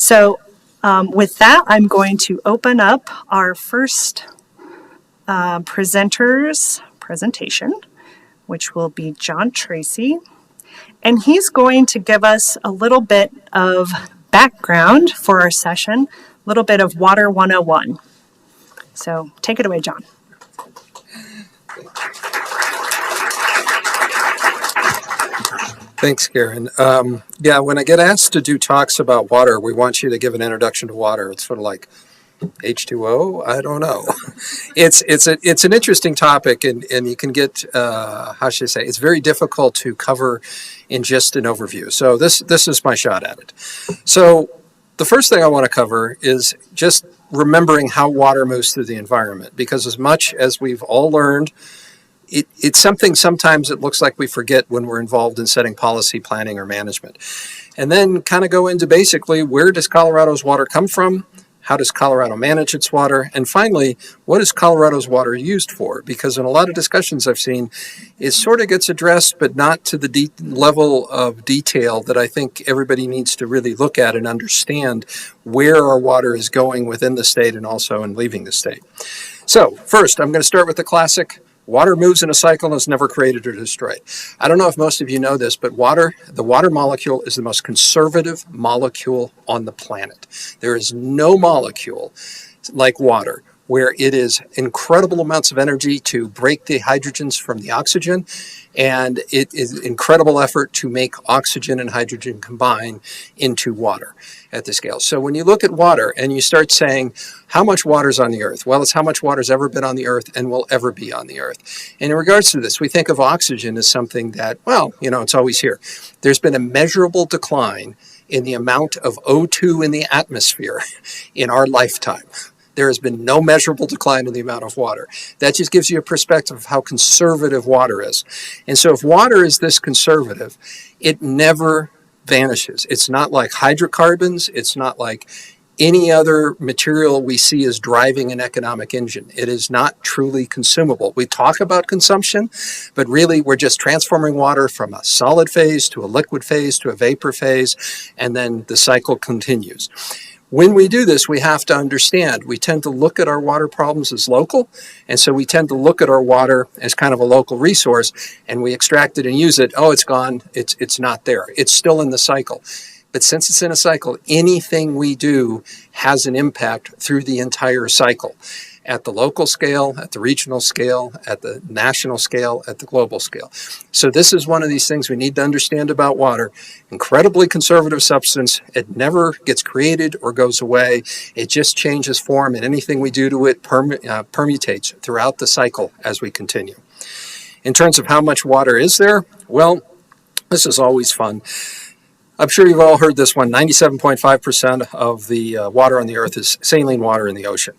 So with that, I'm going to open up our first presenter's presentation, which will be John Tracy. And he's going to give us a little bit of background for our session, a little bit of Water 101. So take it away, John. Thanks, Karen. When I get asked to do talks about water, we want you to give an introduction to water. It's sort of like H2O? I don't know. It's an interesting topic, and you can get, it's very difficult to cover in just an overview. So this is my shot at it. So the first thing I want to cover is just remembering how water moves through the environment, because as much as we've all learned, it's something sometimes it looks like we forget when we're involved in setting policy, planning, or management. And then kind of go into basically, where does Colorado's water come from? How does Colorado manage its water? And finally, what is Colorado's water used for? Because in a lot of discussions I've seen, it sort of gets addressed, but not to the level of detail that I think everybody needs to really look at and understand where our water is going within the state and also in leaving the state. So first, I'm going to start with the classic. Water moves in a cycle and is never created or destroyed. I don't know if most of you know this, but the water molecule is the most conservative molecule on the planet. There is no molecule like water where it is incredible amounts of energy to break the hydrogens from the oxygen, and it is incredible effort to make oxygen and hydrogen combine into water at the scale. So when you look at water and you start saying, how much water is on the earth? Well, it's how much water has ever been on the earth and will ever be on the earth. And in regards to this, we think of oxygen as something that, well, it's always here. There's been a measurable decline in the amount of O2 in the atmosphere in our lifetime. There has been no measurable decline in the amount of water. That just gives you a perspective of how conservative water is. And so if water is this conservative, it never vanishes. It's not like hydrocarbons. It's not like any other material we see as driving an economic engine. It is not truly consumable. We talk about consumption, but really we're just transforming water from a solid phase to a liquid phase to a vapor phase, and then the cycle continues. When we do this, we have to understand, we tend to look at our water problems as local, and so we tend to look at our water as kind of a local resource, and we extract it and use it. Oh, it's gone. It's not there. It's still in the cycle. But since it's in a cycle, anything we do has an impact through the entire cycle, at the local scale, at the regional scale, at the national scale, at the global scale. So this is one of these things we need to understand about water. Incredibly conservative substance. It never gets created or goes away. It just changes form, and anything we do to it permutates throughout the cycle as we continue. In terms of how much water is there, well, this is always fun. I'm sure you've all heard this one. 97.5% of the water on the earth is saline water in the ocean.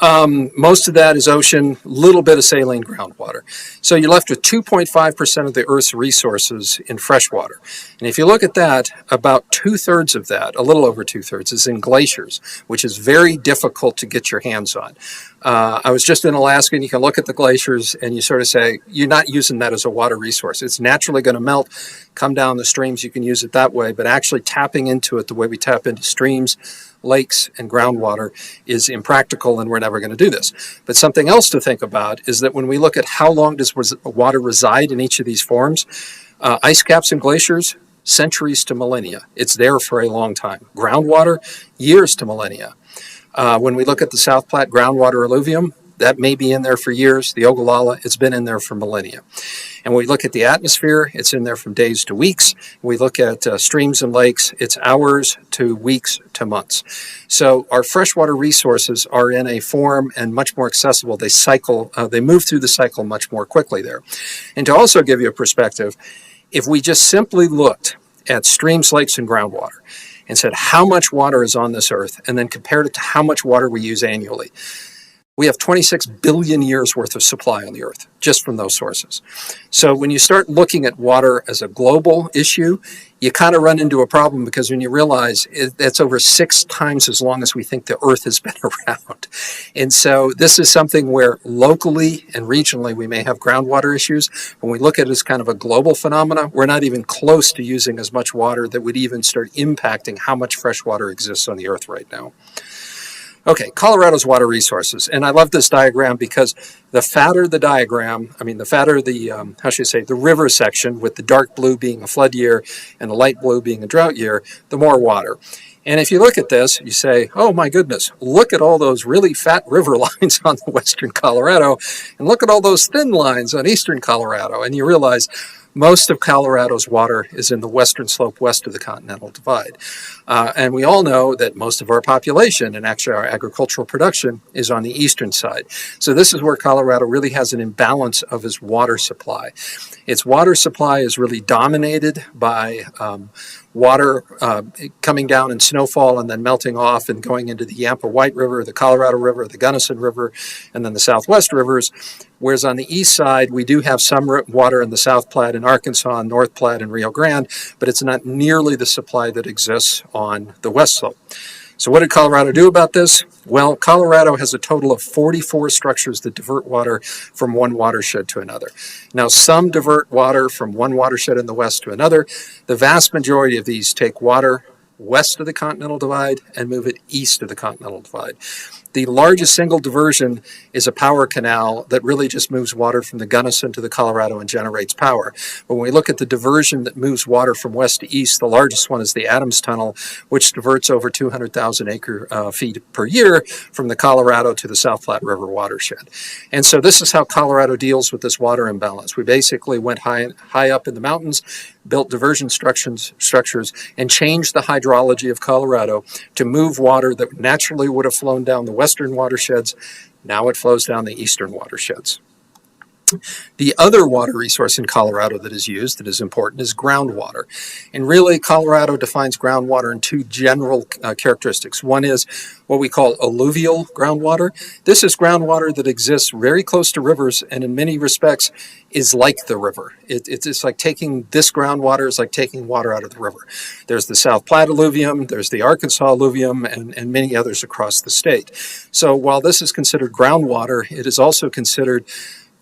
Most of that is ocean, little bit of saline groundwater. So you're left with 2.5% of the Earth's resources in freshwater. And if you look at that, about 2/3 of that, a little over 2/3, is in glaciers, which is very difficult to get your hands on. I was just in Alaska, and you can look at the glaciers and you sort of say, you're not using that as a water resource. It's naturally going to melt, come down the streams, you can use it that way, but actually tapping into it the way we tap into streams, lakes, and groundwater is impractical, and we're never going to do this. But something else to think about is that when we look at how long does water reside in each of these forms, ice caps and glaciers, centuries to millennia. It's there for a long time. Groundwater, years to millennia. When we look at the South Platte groundwater alluvium, that may be in there for years. The Ogallala, it's been in there for millennia. And when we look at the atmosphere, it's in there from days to weeks. We look at streams and lakes, it's hours to weeks to months. So our freshwater resources are in a form and much more accessible. They cycle, they move through the cycle much more quickly there. And to also give you a perspective, if we just simply looked at streams, lakes, and groundwater and said how much water is on this earth, and then compared it to how much water we use annually, we have 26 billion years worth of supply on the Earth, just from those sources. So when you start looking at water as a global issue, you kind of run into a problem, because when you realize that's over 6 times as long as we think the Earth has been around. And so this is something where locally and regionally we may have groundwater issues. When we look at it as kind of a global phenomena, we're not even close to using as much water that would even start impacting how much fresh water exists on the Earth right now. Okay, Colorado's water resources. And I love this diagram because the fatter the diagram, the fatter the, the river section, with the dark blue being a flood year and the light blue being a drought year, the more water. And if you look at this, you say, oh my goodness, look at all those really fat river lines on the western Colorado, and look at all those thin lines on eastern Colorado. And you realize most of Colorado's water is in the western slope west of the Continental Divide. And we all know that most of our population, and actually our agricultural production, is on the eastern side. So this is where Colorado really has an imbalance of its water supply. Its water supply is really dominated by water coming down in snowfall and then melting off and going into the Yampa White River, the Colorado River, the Gunnison River, and then the Southwest rivers. Whereas on the east side, we do have some water in the South Platte in Arkansas, North Platte, and Rio Grande, but it's not nearly the supply that exists on the west slope. So what did Colorado do about this? Well, Colorado has a total of 44 structures that divert water from one watershed to another. Now, some divert water from one watershed in the west to another. The vast majority of these take water west of the Continental Divide and move it east of the Continental Divide. The largest single diversion is a power canal that really just moves water from the Gunnison to the Colorado and generates power. But when we look at the diversion that moves water from west to east, the largest one is the Adams Tunnel, which diverts over 200,000 acre feet per year from the Colorado to the South Platte River watershed. And so this is how Colorado deals with this water imbalance. We basically went high up in the mountains, built diversion structures, and changed the hydrology of Colorado to move water that naturally would have flown down the western watersheds. Now it flows down the eastern watersheds. The other water resource in Colorado that is used, that is important, is groundwater. And really, Colorado defines groundwater in 2 general characteristics. One is what we call alluvial groundwater. This is groundwater that exists very close to rivers and in many respects is like the river. It's like taking this groundwater is like taking water out of the river. There's the South Platte alluvium, there's the Arkansas alluvium, and many others across the state. So while this is considered groundwater, it is also considered,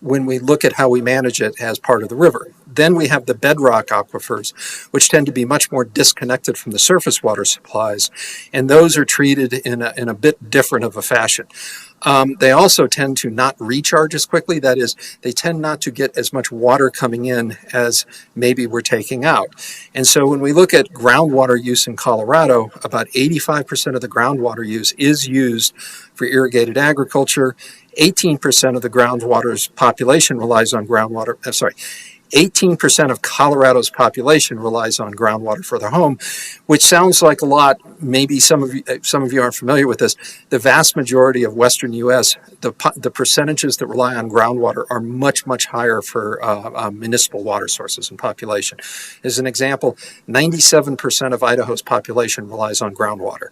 when we look at how we manage it, as part of the river. Then we have the bedrock aquifers, which tend to be much more disconnected from the surface water supplies, and those are treated in a bit different of a fashion. They also tend to not recharge as quickly. That is, they tend not to get as much water coming in as maybe we're taking out. And so when we look at groundwater use in Colorado, about 85% of the groundwater use is used for irrigated agriculture. 18% of the groundwater's population relies on 18% of Colorado's population relies on groundwater for their home, which sounds like a lot. Maybe some of you aren't familiar with this. The vast majority of Western U.S., the percentages that rely on groundwater are much, much higher for municipal water sources and population. As an example, 97% of Idaho's population relies on groundwater.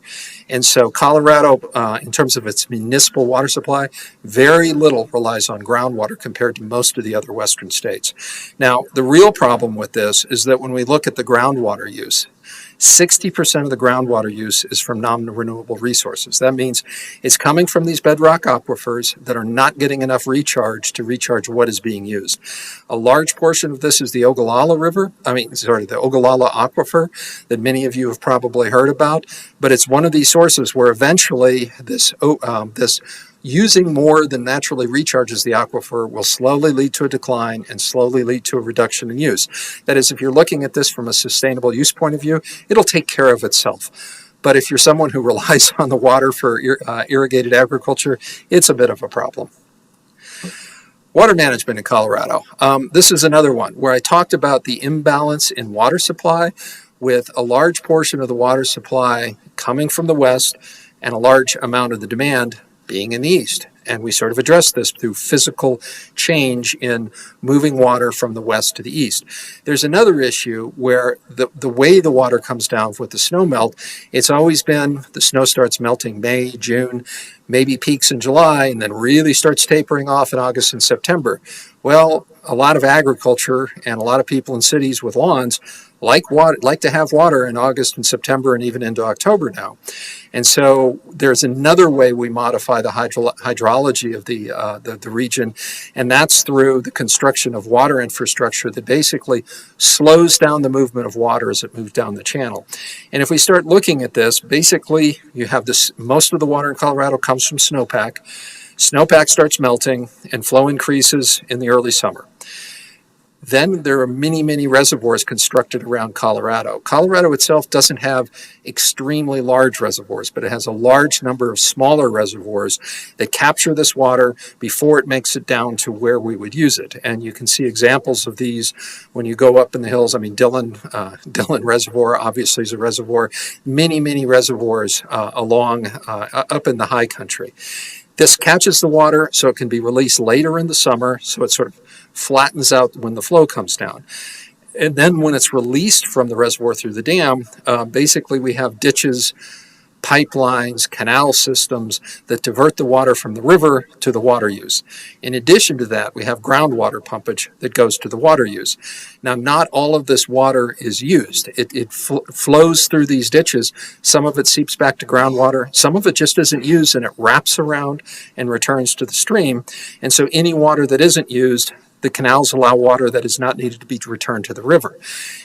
And so Colorado, in terms of its municipal water supply, very little relies on groundwater compared to most of the other Western states. Now, the real problem with this is that when we look at the groundwater use, 60% of the groundwater use is from non-renewable resources. That means it's coming from these bedrock aquifers that are not getting enough recharge to recharge what is being used. A large portion of this is the Ogallala aquifer that many of you have probably heard about, but it's one of these sources where eventually this using more than naturally recharges the aquifer will slowly lead to a decline and slowly lead to a reduction in use. That is, if you're looking at this from a sustainable use point of view, it'll take care of itself. But if you're someone who relies on the water for irrigated agriculture, it's a bit of a problem. Water management in Colorado. This is another one where I talked about the imbalance in water supply, with a large portion of the water supply coming from the west and a large amount of the demand being in the east. And we sort of address this through physical change in moving water from the west to the east. There's another issue where the way the water comes down with the snow melt, it's always been the snow starts melting May, June, maybe peaks in July, and then really starts tapering off in August and September. Well, a lot of agriculture and a lot of people in cities with lawns like to have water in August and September and even into October now. And so there's another way we modify the hydrology of the region, and that's through the construction of water infrastructure that basically slows down the movement of water as it moves down the channel. And if we start looking at this, basically you have this, most of the water in Colorado comes from snowpack. Snowpack starts melting and flow increases in the early summer. Then there are many, many reservoirs constructed around Colorado. Colorado itself doesn't have extremely large reservoirs, but it has a large number of smaller reservoirs that capture this water before it makes it down to where we would use it. And you can see examples of these when you go up in the hills. I mean, Dillon Reservoir obviously is a reservoir. Many, many reservoirs along up in the high country. This catches the water so it can be released later in the summer, so it sort of flattens out when the flow comes down. And then when it's released from the reservoir through the dam, basically we have ditches, pipelines, canal systems that divert the water from the river to the water use. In addition to that, we have groundwater pumpage that goes to the water use. Now, not all of this water is used. It flows through these ditches. Some of it seeps back to groundwater. Some of it just isn't used, and it wraps around and returns to the stream. And so any water that isn't used, the canals allow water that is not needed to be returned to the river.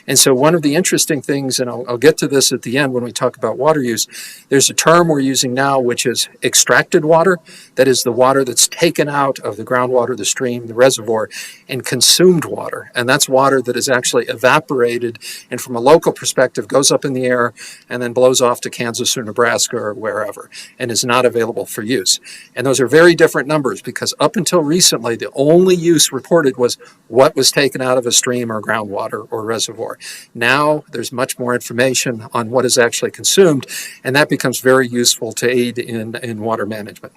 And so one of the interesting things, and I'll get to this at the end when we talk about water use, there's a term we're using now which is extracted water. That is the water that's taken out of the groundwater, the stream, the reservoir, and consumed water. And that's water that is actually evaporated and from a local perspective goes up in the air and then blows off to Kansas or Nebraska or wherever and is not available for use. And those are very different numbers because up until recently, the only use reported was what was taken out of a stream or groundwater or reservoir. Now there's much more information on what is actually consumed, and that becomes very useful to aid in water management.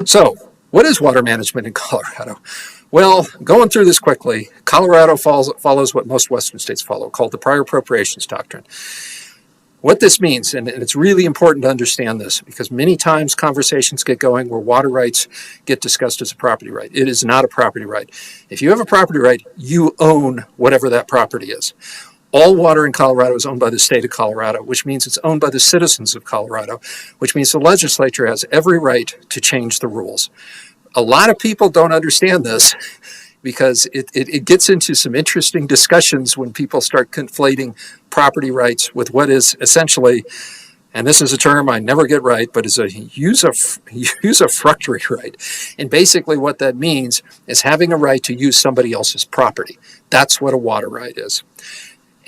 So, what is water management in Colorado? Well, going through this quickly, Colorado follows what most Western states follow, called the prior appropriations doctrine. What this means, and it's really important to understand this, because many times conversations get going where water rights get discussed as a property right. It is not a property right. If you have a property right, you own whatever that property is. All water in Colorado is owned by the state of Colorado, which means it's owned by the citizens of Colorado, which means the legislature has every right to change the rules. A lot of people don't understand this because it gets into some interesting discussions when people start conflating property rights with what is essentially, and this is a term I never get right, but is a usufructuary right. And basically what that means is having a right to use somebody else's property. That's what a water right is.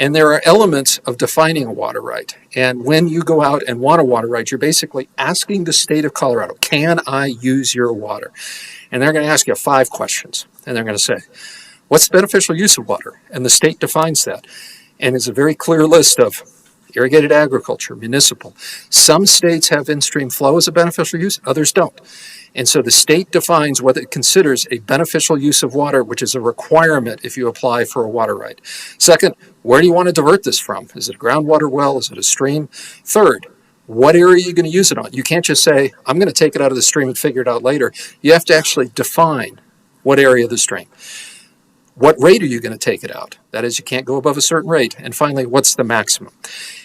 And there are elements of defining a water right. And when you go out and want a water right, you're basically asking the state of Colorado, can I use your water? And they're going to ask you 5 questions. And they're going to say, what's the beneficial use of water? And the state defines that. And it's a very clear list of irrigated agriculture, municipal. Some states have in-stream flow as a beneficial use, others don't. And so the state defines what it considers a beneficial use of water, which is a requirement if you apply for a water right. Second, where do you want to divert this from? Is it a groundwater well? Is it a stream? Third, what area are you going to use it on? You can't just say, I'm going to take it out of the stream and figure it out later. You have to actually define what area of the stream. What rate are you going to take it out? That is, you can't go above a certain rate. And finally, what's the maximum?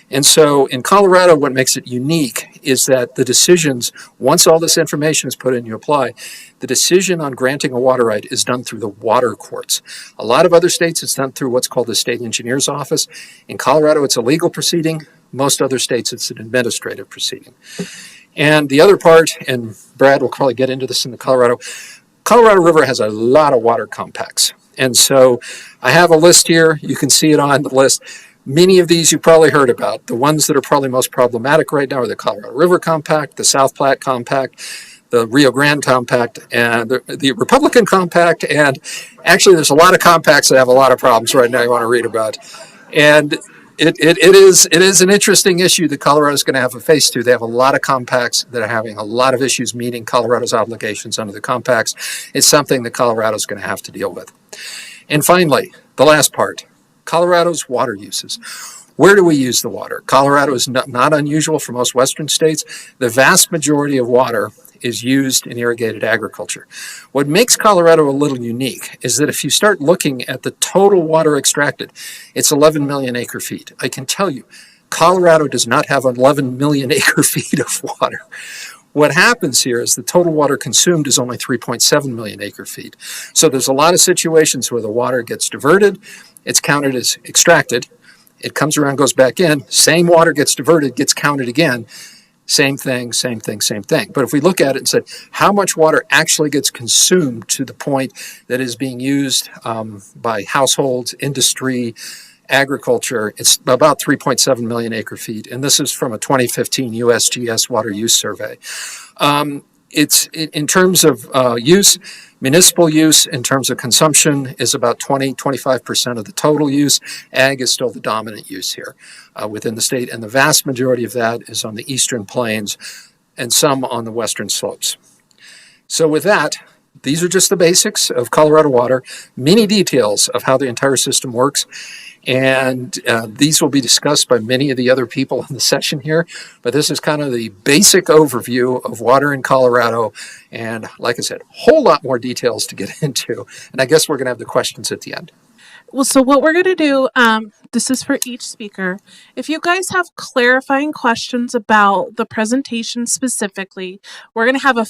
And so in Colorado, what makes it unique is that the decisions, once all this information is put in, you apply, the decision on granting a water right is done through the water courts. A lot of other states, it's done through what's called the state engineer's office. In Colorado, it's a legal proceeding. Most other states, it's an administrative proceeding. And the other part, and Brad will probably get into this in the Colorado River has a lot of water compacts. And so I have a list here. You can see it on the list. Many of these you probably heard about. The ones that are probably most problematic right now are the Colorado River Compact, the South Platte Compact, the Rio Grande Compact, and the Republican Compact. And actually, there's a lot of compacts that have a lot of problems right now you want to read about. And It is an interesting issue that Colorado's going to have to face to. They have a lot of compacts that are having a lot of issues meeting Colorado's obligations under the compacts. It's something that Colorado's going to have to deal with. And finally, the last part, Colorado's water uses. Where do we use the water? Colorado is not unusual for most Western states. The vast majority of water is used in irrigated agriculture. What makes Colorado a little unique is that if you start looking at the total water extracted, it's 11 million acre feet. I can tell you, Colorado does not have 11 million acre feet of water. What happens here is the total water consumed is only 3.7 million acre feet. So there's a lot of situations where the water gets diverted, it's counted as extracted, it comes around, goes back in, same water gets diverted, gets counted again. Same thing, same thing, same thing. But if we look at it and say, how much water actually gets consumed to the point that is being used by households, industry, agriculture, it's about 3.7 million acre feet. And this is from a 2015 USGS water use survey. It's in terms of use, municipal use in terms of consumption is about 25% of the total use. Ag is still the dominant use here within the state, and the vast majority of that is on the eastern plains and some on the western slopes. So with that, these are just the basics of Colorado water, many details of how the entire system works. And these will be discussed by many of the other people in the session here. But this is kind of the basic overview of water in Colorado. And like I said, a whole lot more details to get into. And I guess we're going to have the questions at the end. Well, so what we're going to do, this is for each speaker. If you guys have clarifying questions about the presentation specifically, we're going to have a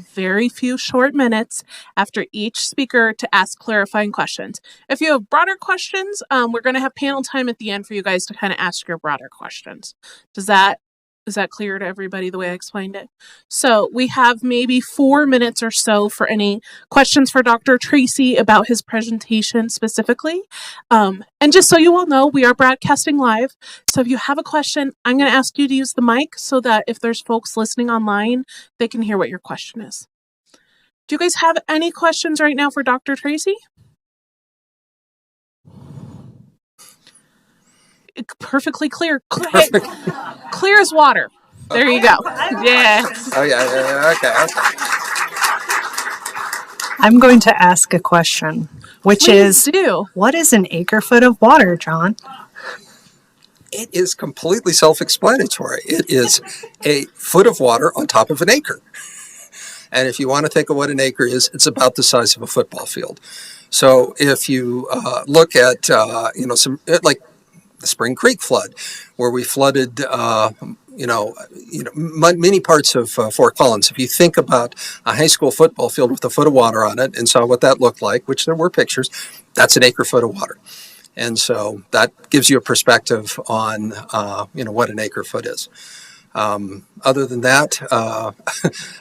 very few short minutes after each speaker to ask clarifying questions. If you have broader questions, we're going to have panel time at the end for you guys to kind of ask your broader questions. Is that clear to everybody the way I explained it? So we have maybe 4 minutes or so for any questions for Dr. Tracy about his presentation specifically. And just so you all know, we are broadcasting live. So if you have a question, I'm going to ask you to use the mic so that if there's folks listening online, they can hear what your question is. Do you guys have any questions right now for Dr. Tracy? Perfectly clear. Clear as water. There you go. Yeah. Oh, yeah. Okay. I'm going to ask a question, which Please is, do. what is an acre foot of water, John? It is completely self-explanatory. It is a foot of water on top of an acre. And if you want to think of what an acre is, it's about the size of a football field. So if you look at, some like the Spring Creek flood, where we flooded, many parts of Fort Collins. If you think about a high school football field with a foot of water on it and saw what that looked like, which there were pictures, that's an acre foot of water. And so that gives you a perspective on, what an acre foot is. Other than that,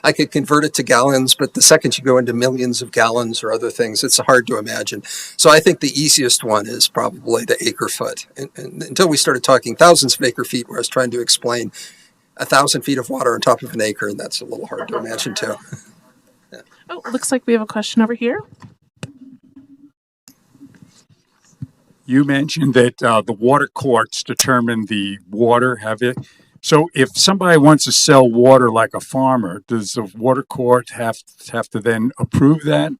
I could convert it to gallons, but the second you go into millions of gallons or other things, it's hard to imagine. So I think the easiest one is probably the acre foot. And until we started talking thousands of acre feet, where I was trying to explain 1,000 feet of water on top of an acre, and that's a little hard to imagine too. Yeah. Oh, looks like we have a question over here. You mentioned that the water courts determine the water. So if somebody wants to sell water like a farmer, does the water court have to then approve that?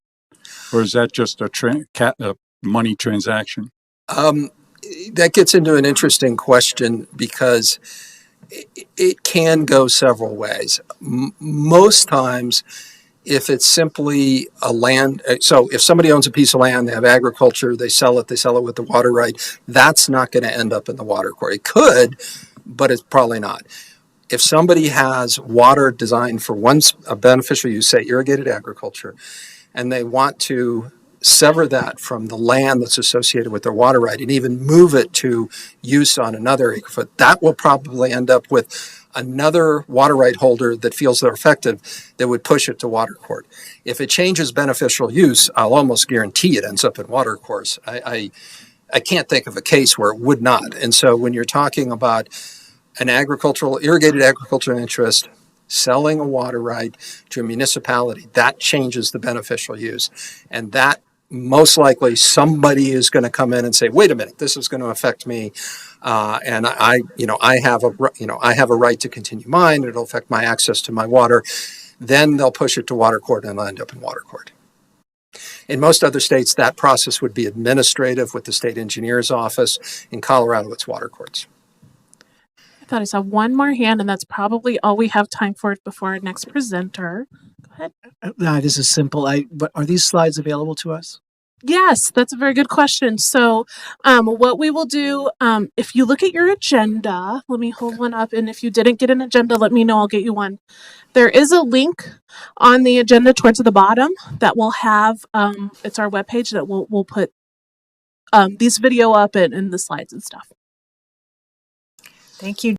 Or is that just a money transaction? That gets into an interesting question because it can go several ways. Most times, if it's simply a land, so if somebody owns a piece of land, they have agriculture, they sell it with the water right, that's not going to end up in the water court. It could, but it's probably not. If somebody has water designed for a beneficial use, say irrigated agriculture, and they want to sever that from the land that's associated with their water right and even move it to use on another acre foot, that will probably end up with another water right holder that feels they're effective that would push it to water court. If it changes beneficial use, I'll almost guarantee it ends up in water courts. I can't think of a case where it would not. And so when you're talking about an irrigated agricultural interest selling a water right to a municipality, that changes the beneficial use. And that most likely somebody is going to come in and say, wait a minute, this is going to affect me. And I have a right to continue mine. It'll affect my access to my water. Then they'll push it to water court and it'll end up in water court. In most other states, that process would be administrative with the state engineer's office. In Colorado, it's water courts. I thought I saw one more hand, and that's probably all we have time for before our next presenter. Go ahead. This is simple. But are these slides available to us? Yes, that's a very good question. So, what we will do, if you look at your agenda, let me hold one up. And if you didn't get an agenda, let me know. I'll get you one. There is a link on the agenda towards the bottom that will have, it's our webpage that we'll put these video up and the slides and stuff. Thank you,